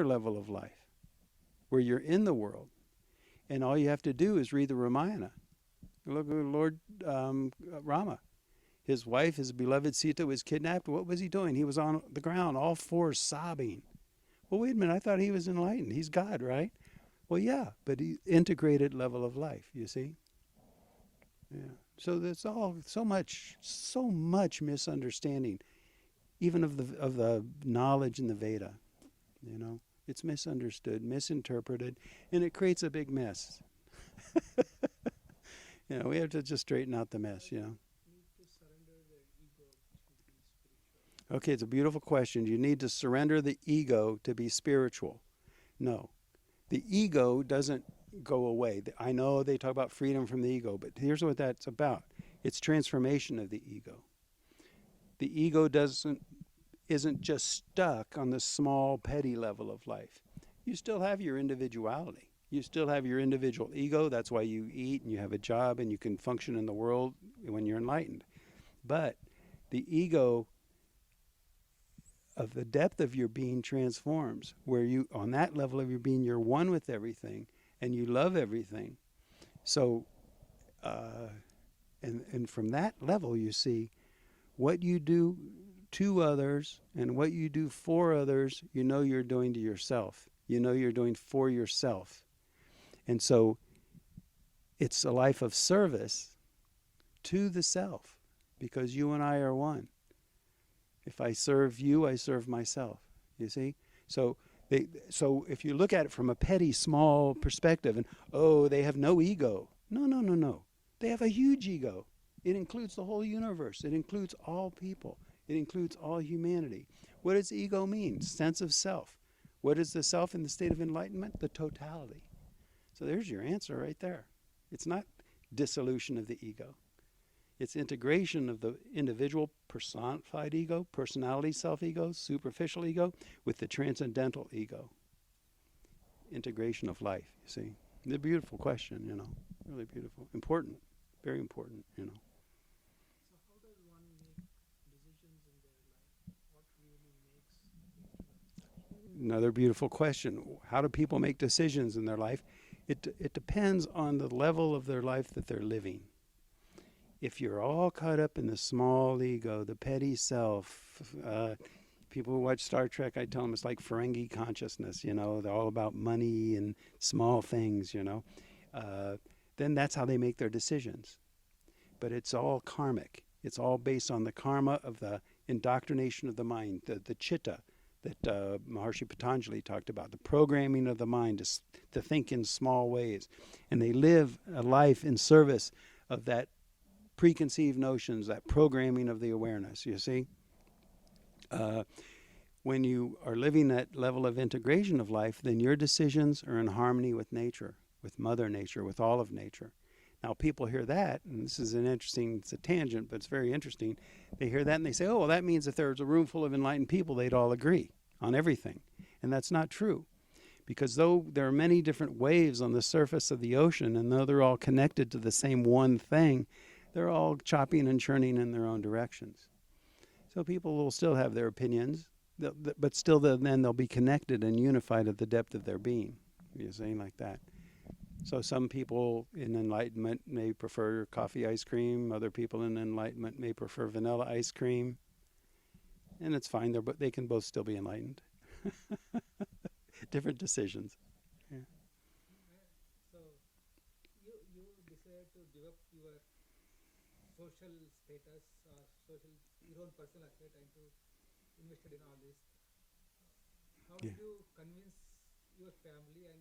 level of life where you're in the world, and all you have to do is read the Ramayana. Look at Lord Rama. His wife, his beloved Sita, was kidnapped. What was he doing? He was on the ground, all fours, sobbing. Well, wait a minute. I thought he was enlightened. He's God, right? Well, yeah, but he integrated level of life, you see? Yeah. So there's all so much misunderstanding, even of the knowledge in the Veda. You know, it's misunderstood, misinterpreted, and it creates a big mess. You know, we have to just straighten out the mess, you know. Okay, it's a beautiful question. You need to surrender the ego to be spiritual. No, the ego doesn't go away. I know they talk about freedom from the ego, but here's what that's about. It's transformation of the ego. The ego isn't just stuck on the small, petty level of life. You still have your individuality. You still have your individual ego. That's why you eat and you have a job and you can function in the world when you're enlightened. But the ego of the depth of your being transforms, where you, on that level of your being, you're one with everything and you love everything. So, and from that level, you see, what you do to others and what you do for others, you know you're doing to yourself. You know you're doing for yourself. And so it's a life of service to the self, because you and I are one. If I serve you, I serve myself. You see? So if you look at it from a petty, small perspective, and they have no ego. No. They have a huge ego. It includes the whole universe. It includes all people. It includes all humanity. What does ego mean? Sense of self. What is the self in the state of enlightenment? The totality. So there's your answer right there. It's not dissolution of the ego. It's integration of the individual personified ego, personality self-ego, superficial ego, with the transcendental ego. Integration of life, you see. It's a beautiful question, you know. Really beautiful. Important. Very important, you know. So how does one make decisions in their life? What really makes... Another beautiful question. How do people make decisions in their life? It depends on the level of their life that they're living. If you're all caught up in the small ego, the petty self, people who watch Star Trek, I tell them it's like Ferengi consciousness, you know, they're all about money and small things, you know. Then that's how they make their decisions. But it's all karmic. It's all based on the karma of the indoctrination of the mind, the chitta that Maharishi Patanjali talked about, the programming of the mind to think in small ways. And they live a life in service of that preconceived notions, that programming of the awareness, you see. When you are living that level of integration of life, then your decisions are in harmony with nature, with Mother Nature, with all of nature. Now people hear that, and this is it's a tangent, but it's very interesting. They hear that and they say, oh, well, that means if there was a room full of enlightened people, they'd all agree on everything. And that's not true. Because though there are many different waves on the surface of the ocean, and though they're all connected to the same one thing, they're all chopping and churning in their own directions. So people will still have their opinions, but still then they'll be connected and unified at the depth of their being. You're saying like that. So some people in enlightenment may prefer coffee ice cream. Other people in enlightenment may prefer vanilla ice cream. And it's fine, but they can both still be enlightened. Different decisions. Yeah. So you decided to give up your social status or your own personal state and to invested in all this. How did you convince your family, and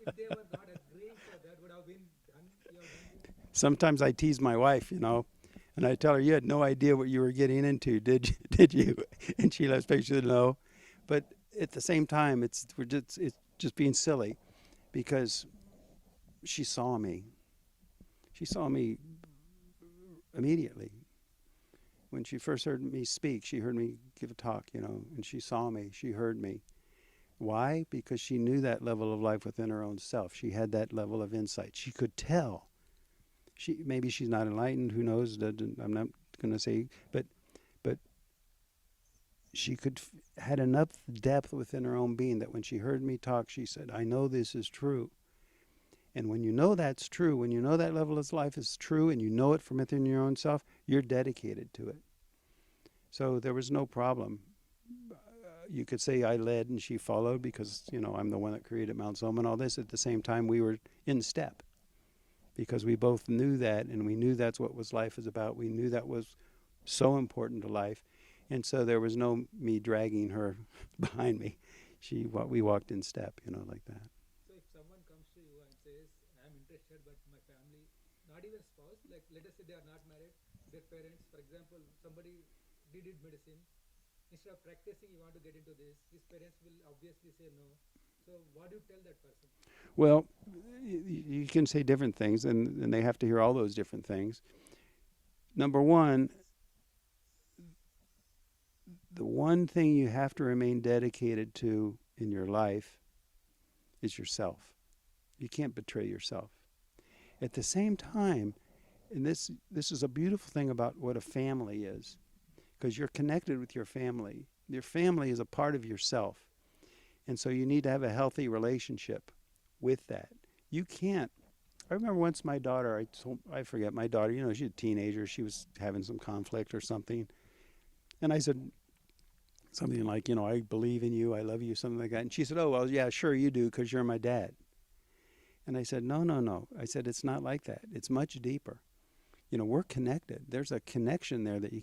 if they were not agreeing for that, would have been done? Sometimes I tease my wife, you know, and I tell her, you had no idea what you were getting into, did you? And she laughs back, she said, no. But at the same time, it's just being silly, because she saw me. She saw me immediately. When she first heard me speak, she heard me give a talk, you know, and she saw me, she heard me. Why? Because she knew that level of life within her own self. She had that level of insight. She could tell. Maybe she's not enlightened, who knows, I'm not going to say, but she had enough depth within her own being that when she heard me talk, she said, I know this is true. And when you know that's true, when you know that level of life is true and you know it from within your own self, you're dedicated to it. So there was no problem. You could say I led and she followed because, I'm the one that created Mount Soma and all this. At the same time, we were in step because we both knew that, and we knew that's what life is about. We knew that was so important to life. And so there was no me dragging her behind me. We walked in step, like that. So if someone comes to you and says, I'm interested, but my family, not even spouse, like let us say they are not married, their parents, for example, somebody did medicine, instead of practicing, you want to get into this, his parents will obviously say no. So what do you tell that person? Well, you can say different things, and they have to hear all those different things. Number one, the one thing you have to remain dedicated to in your life is yourself. You can't betray yourself. At the same time, and this is a beautiful thing about what a family is, because you're connected with your family. Your family is a part of yourself. And so you need to have a healthy relationship with that. You can't. I remember once my daughter, I forget my daughter, she's a teenager, she was having some conflict or something. And I said something like, I believe in you, I love you, something like that. And she said, oh, well, yeah, sure you do, because you're my dad. And I said, no. I said, it's not like that. It's much deeper. We're connected. There's a connection there that you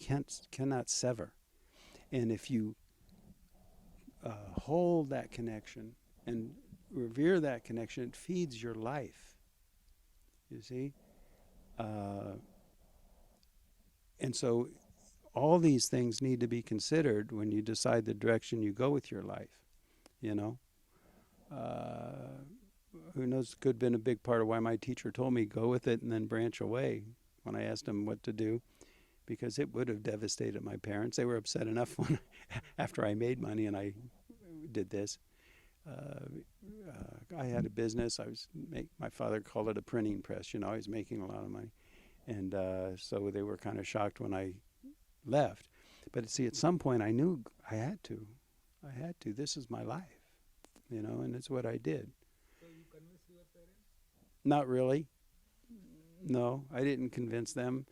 cannot sever. And if you hold that connection and revere that connection, it feeds your life. You see? And so all these things need to be considered when you decide the direction you go with your life. Who knows, could have been a big part of why my teacher told me go with it and then branch away when I asked him what to do, because it would have devastated my parents. They were upset enough after I made money and I did this. I had a business. My father called it a printing press. I was making a lot of money. And so they were kind of shocked when I left. But see, at some point I knew I had to. This is my life, and it's what I did. So you convinced your parents? Not really. No, I didn't convince them.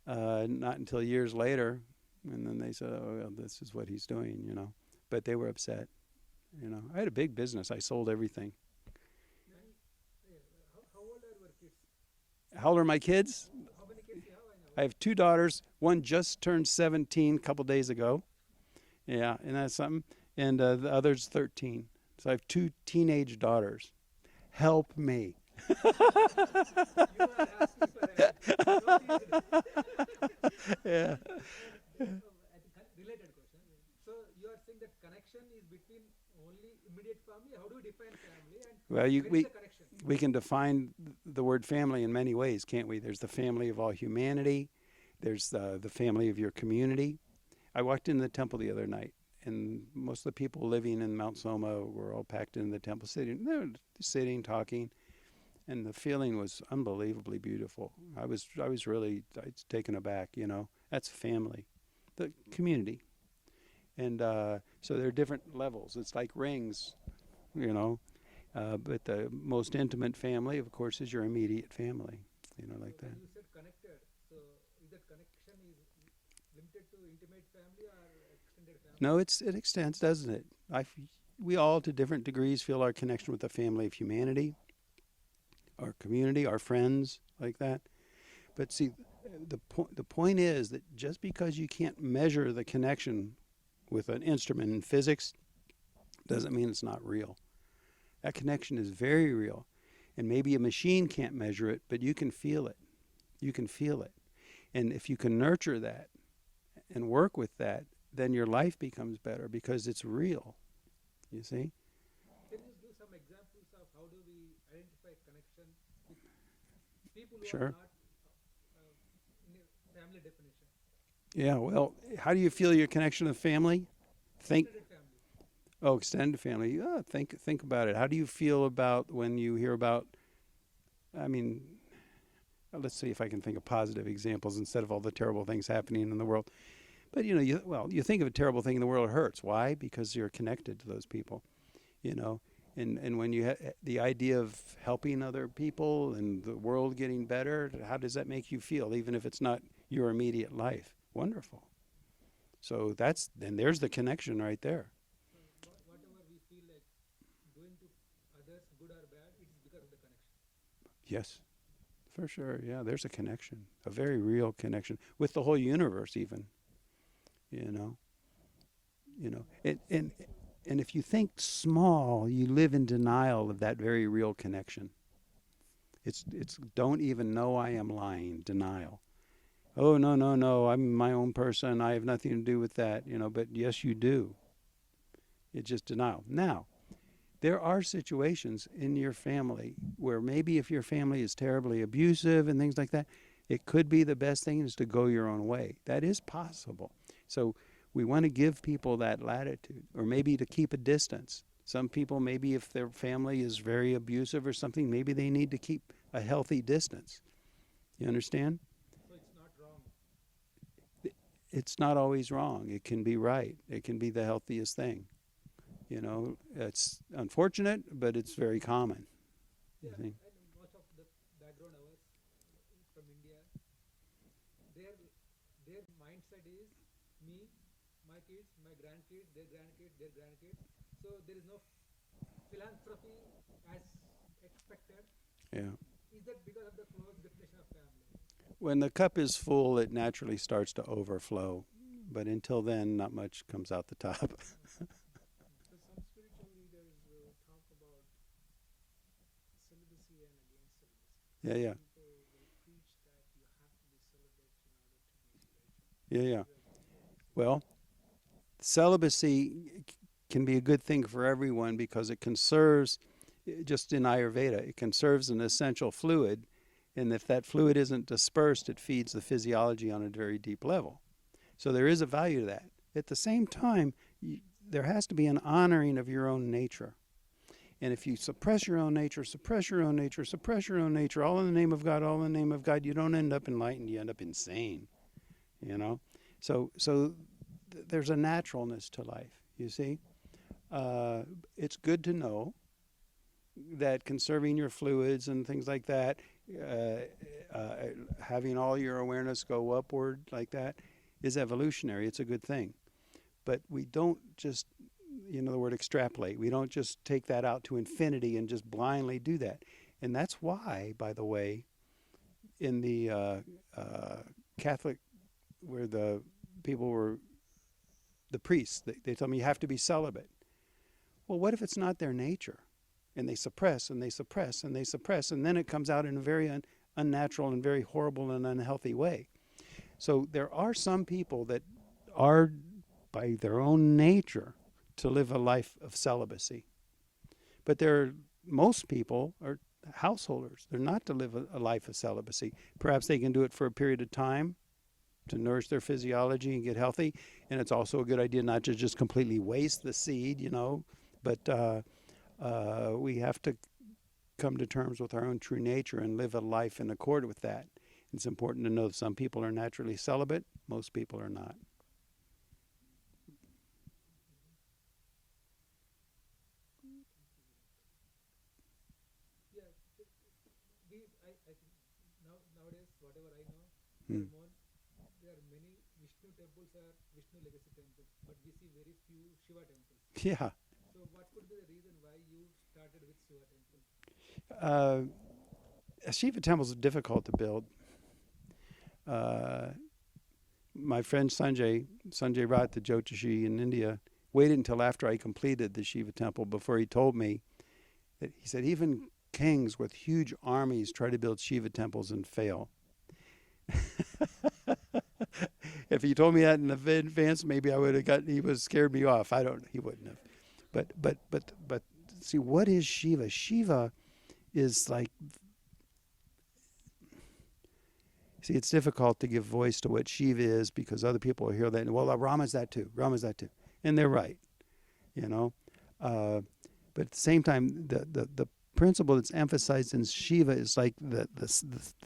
Not until years later. And then they said, oh, well, this is what he's doing, But they were upset. I had a big business. I sold everything. How old are your kids? How old are my kids? How many kids you have? I have 2 daughters. One just turned 17 a couple days ago. Yeah, and that's something. And the other's 13. So I have 2 teenage daughters. Help me. You are asking for a Yeah. related question. So you are saying that connection is between only immediate family. How do you define family? And Well, where is the connection? we can define the word family in many ways, can't we? There's the family of all humanity. There's the family of your community. I walked into the temple the other night, and most of the people living in Mount Soma were all packed in the temple, sitting, talking, and the feeling was unbelievably beautiful. I was really taken aback. That's family, the community, and so there are different levels. It's like rings, but the most intimate family, of course, is your immediate family. Like that. You said connected. So is that connection is limited to intimate family or extended family? No, it extends, doesn't it? We all, to different degrees, feel our connection with the family of humanity, our community, our friends, like that. But see, the point is that just because you can't measure the connection with an instrument in physics doesn't mean it's not real. That connection is very real. And maybe a machine can't measure it, but you can feel it. You can feel it. And if you can nurture that and work with that, then your life becomes better because it's real. You see? Can you give some examples of how do we identify connection with people who Sure. are not in a family definition? Yeah, well, how do you feel your connection to family? Think. Extended family. Oh, extended family. Yeah, think about it. How do you feel about when you hear about, let's see if I can think of positive examples instead of all the terrible things happening in the world. But you think of a terrible thing in the world, it hurts. Why? Because you're connected to those people, you know. And when you the idea of helping other people and the world getting better, how does that make you feel, even if it's not your immediate life? Wonderful. So there's the connection right there. So whatever we feel like doing to others, good or bad, it is because of the connection. Yes, for sure. Yeah, there's a connection, a very real connection with the whole universe, even. You know, and if you think small, you live in denial of that very real connection. It's don't even know I am lying. Denial. Oh, no, no, no, I'm my own person. I have nothing to do with that. But yes, you do. It's just denial. Now, there are situations in your family where maybe if your family is terribly abusive and things like that, it could be the best thing is to go your own way. That is possible. So we want to give people that latitude, or maybe to keep a distance. Some people, maybe if their family is very abusive or something, maybe they need to keep a healthy distance. You understand? So it's not wrong. It's not always wrong. It can be right. It can be the healthiest thing. It's unfortunate, but it's very common. Yeah, and most of the background ours from India, their mindset is me, my kids, my grandkids, their grandkids, their grandkids. So there is no philanthropy as expected. Yeah. Is that because of the close definition of family? When the cup is full, it naturally starts to overflow. But until then, not much comes out the top. So some spiritual leaders talk about celibacy and against celibacy. Yeah, yeah. People will preach that you have to be celibate in order to be spiritual. Yeah, yeah. Well, celibacy can be a good thing for everyone because it conserves, just in Ayurveda, it conserves an essential fluid. And if that fluid isn't dispersed, it feeds the physiology on a very deep level. So there is a value to that. At the same time, there has to be an honoring of your own nature. And if you suppress your own nature, suppress your own nature, suppress your own nature, all in the name of God, all in the name of God, you don't end up enlightened, you end up insane. So there's a naturalness to life, you see. It's good to know that conserving your fluids and things like that, having all your awareness go upward like that is evolutionary. It's a good thing. But we don't just, the word extrapolate. We don't just take that out to infinity and just blindly do that. And that's why, by the way, in the Catholic, where the people were, the priests, they tell me you have to be celibate. Well, what if it's not their nature? And they suppress and they suppress and they suppress, and then it comes out in a very unnatural and very horrible and unhealthy way. So there are some people that are, by their own nature, to live a life of celibacy. But most people are householders. They're not to live a life of celibacy. Perhaps they can do it for a period of time to nourish their physiology and get healthy. And it's also a good idea not to just completely waste the seed, but we have to come to terms with our own true nature and live a life in accord with that. It's important to know that some people are naturally celibate, most people are not. Yeah, I think nowadays, whatever I know, there are many Vishnu temples or Vishnu legacy temples, but we see very few Shiva temples. Yeah. So what could be the reason why you started with Shiva temple? Shiva temples are difficult to build. My friend Sanjay Rath, the Jyotishi in India, waited until after I completed the Shiva temple before he told me that, he said, even kings with huge armies try to build Shiva temples and fail. If he told me that in advance, maybe I would have he would have scared me off. He wouldn't have. But see, what is Shiva? Shiva is like, see, it's difficult to give voice to what Shiva is because other people will hear that. Well, Rama's that too. Rama's that too, and they're right, But at the same time, the principle that's emphasized in Shiva is like the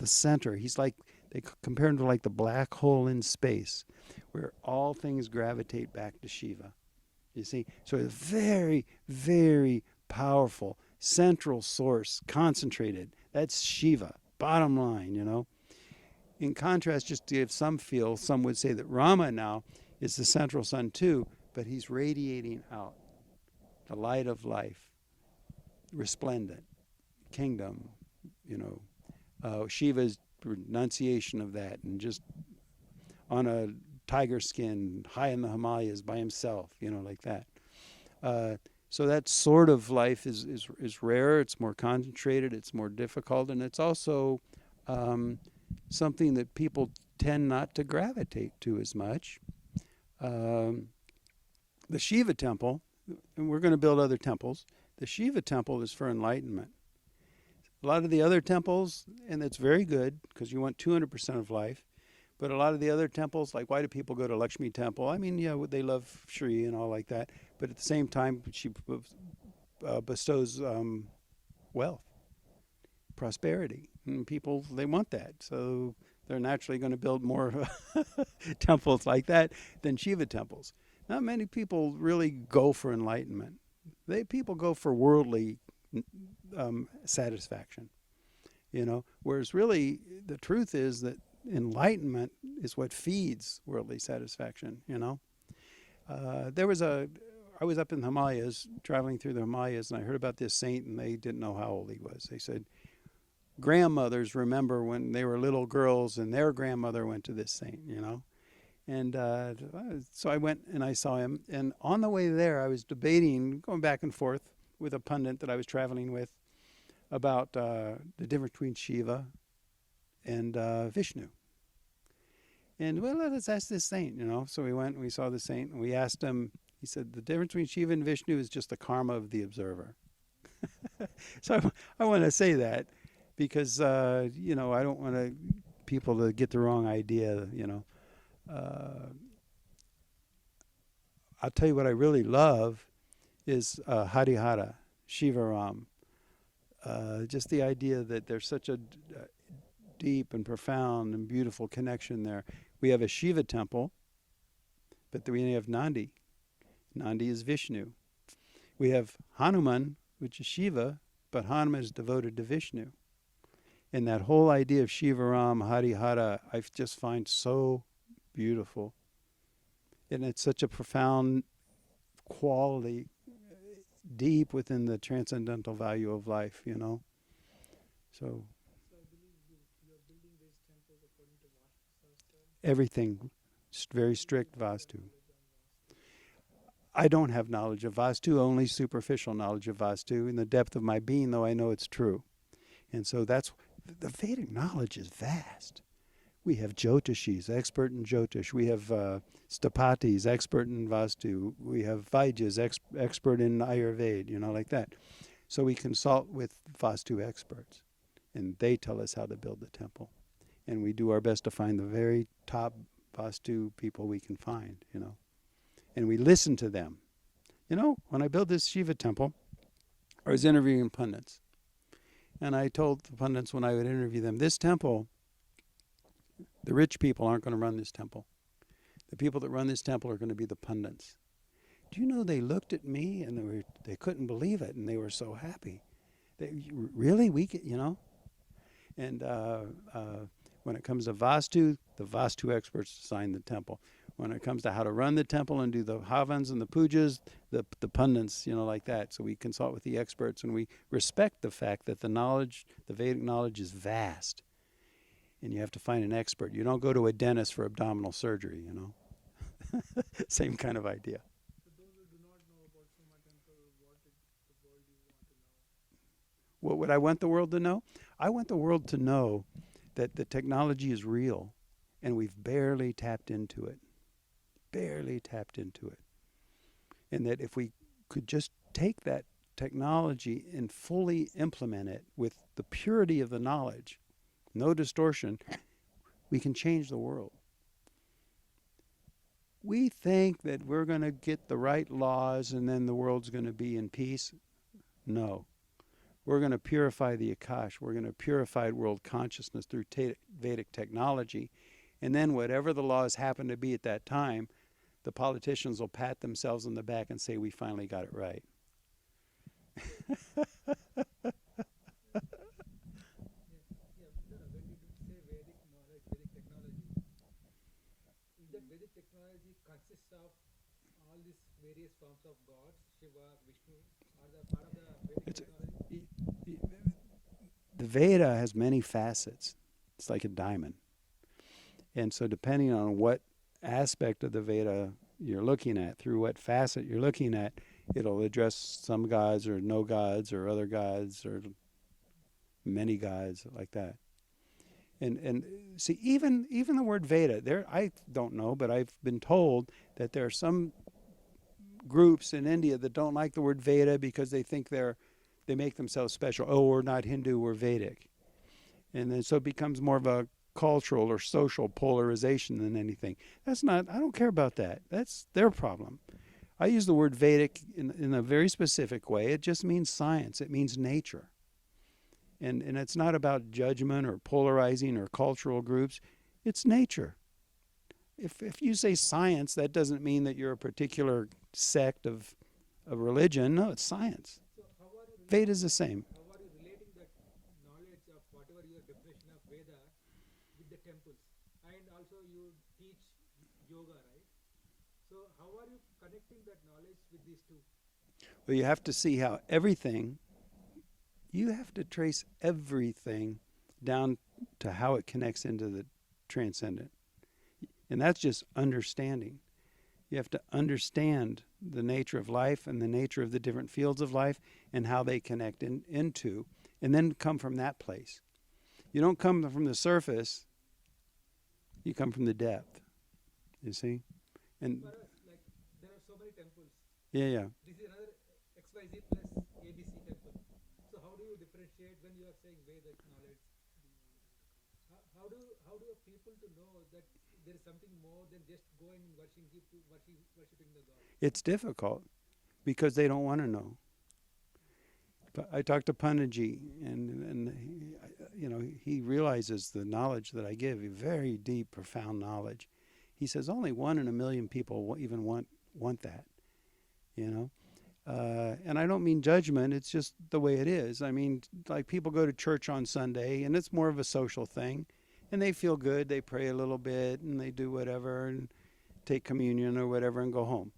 center. He's like They compare him to like the black hole in space, where all things gravitate back to Shiva. You see? So a very, very powerful central source, concentrated. That's Shiva. Bottom line, you know. In contrast, just to give some feel, some would say that Rama now is the central sun too, but he's radiating out the light of life, resplendent, kingdom, you know. Shiva's renunciation of that, and just on a tiger skin, high in the Himalayas by himself, you know, like that. So that sort of life is rare. It's more concentrated. It's more difficult, and it's also something that people tend not to gravitate to as much. The Shiva temple, and we're going to build other temples. The Shiva temple is for enlightenment. A lot of the other temples, and it's very good because you want 200% of life. But a lot of the other temples, like why do people go to Lakshmi Temple? I mean, yeah, they love Shri and all like that. But at the same time, she bestows wealth, prosperity. And people, they want that. So they're naturally going to build more temples like that than Shiva temples. Not many people really go for enlightenment. People go for worldly satisfaction, you know. Whereas really the truth is that enlightenment is what feeds worldly satisfaction, you know. I was up in the Himalayas, traveling through the Himalayas, and I heard about this saint, and they didn't know how old he was. They said grandmothers remember when they were little girls and their grandmother went to this saint, you know. And so I went and I saw him, and on the way there I was debating, going back and forth with a pundit that I was traveling with about the difference between Shiva and Vishnu. And well, let's ask this saint, you know. So we went and we saw the saint, and we asked him. He said the difference between Shiva and Vishnu is just the karma of the observer. So I want to say that because you know, I don't want people to get the wrong idea, you know. I'll tell you what I really love is Harihara, Shiva Ram. Just the idea that there's such a deep and profound and beautiful connection there. We have a Shiva temple, but we have Nandi. Nandi is Vishnu. We have Hanuman, which is Shiva, but Hanuman is devoted to Vishnu. And that whole idea of Shiva Ram, Harihara, I just find so beautiful. And it's such a profound quality deep within the transcendental value of life, you know. So So I believe you're building these temples according to Vastu Shastra. everything, very strict Vastu. I don't have knowledge of Vastu, only superficial knowledge of Vastu. In the depth of my being, though, I know it's true. And so that's, the Vedic knowledge is vast. We have Jyotishis, expert in Jyotish. We have Stapatis, expert in Vastu. We have Vaidya's, expert in Ayurveda, you know, like that. So we consult with Vastu experts, and they tell us how to build the temple. And we do our best to find the very top Vastu people we can find, you know. And we listen to them. You know, when I built this Shiva temple, I was interviewing pundits. And I told the pundits when I would interview them, this temple, the rich people aren't going to run this temple. The people that run this temple are going to be the pundits. Do you know they looked at me and they couldn't believe it, and they were so happy. Really? We could, you know? And when it comes to Vastu, the Vastu experts design the temple. When it comes to how to run the temple and do the havans and the pujas, the pundits, you know, like that. So we consult with the experts, and we respect the fact that the knowledge, the Vedic knowledge, is vast. And you have to find an expert. You don't go to a dentist for abdominal surgery, you know. Same kind of idea. For those who do not know about Soma Temple, what did the world you want to know? What would I want the world to know? I want the world to know that the technology is real, and we've barely tapped into it. Barely tapped into it. And that if we could just take that technology and fully implement it with the purity of the knowledge, no distortion, we can change the world. We think that we're going to get the right laws and then the world's going to be in peace. No. We're going to purify the Akash. We're going to purify world consciousness through Vedic technology. And then whatever the laws happen to be at that time, the politicians will pat themselves on the back and say, we finally got it right. When you say Vedic knowledge, Vedic technology, is that Vedic technology consists of all these various forms of gods, Shiva, Vishnu, are the part of the Vedic It's, technology? the Veda has many facets. It's like a diamond. And so depending on what aspect of the Veda you're looking at, through what facet you're looking at, it'll address some gods or no gods or other gods or many gods, like that. And see, even the word Veda, there, I don't know, but I've been told that there are some groups in India that don't like the word Veda because they think they make themselves special. Oh, we're not Hindu, we're Vedic. And then so it becomes more of a cultural or social polarization than anything. That's not, I don't care about that. That's their problem. I use the word Vedic in a very specific way. It just means science. It means nature. And it's not about judgment or polarizing or cultural groups. It's nature. If you say science, that doesn't mean that you're a particular sect of religion. No, it's science. So how are you Veda is the same. how are you relating that knowledge of whatever your definition of Veda with the temples? And also you teach yoga, right? So how are you connecting that knowledge with these two? Well, you have to see how everything, you have to trace everything down to how it connects into the transcendent. And that's just understanding. You have to understand the nature of life and the nature of the different fields of life and how they connect into, and then come from that place. You don't come from the surface, you come from the depth. You see? And For us, like there are so many temples. yeah. This is another XYZ plus ABC temple. So how do you differentiate when you are saying Vedic knowledge? How do people to know that there is something more than just going and worshipping the God? It's difficult because they don't want to know. But I talked to Pandey, and he realizes the knowledge that I give, very deep, profound knowledge. He says only 1 in a million people even want that, And I don't mean judgment, it's just the way it is. I mean, like people go to church on Sunday, and it's more of a social thing, and they feel good, they pray a little bit, and they do whatever, and take communion or whatever, and go home.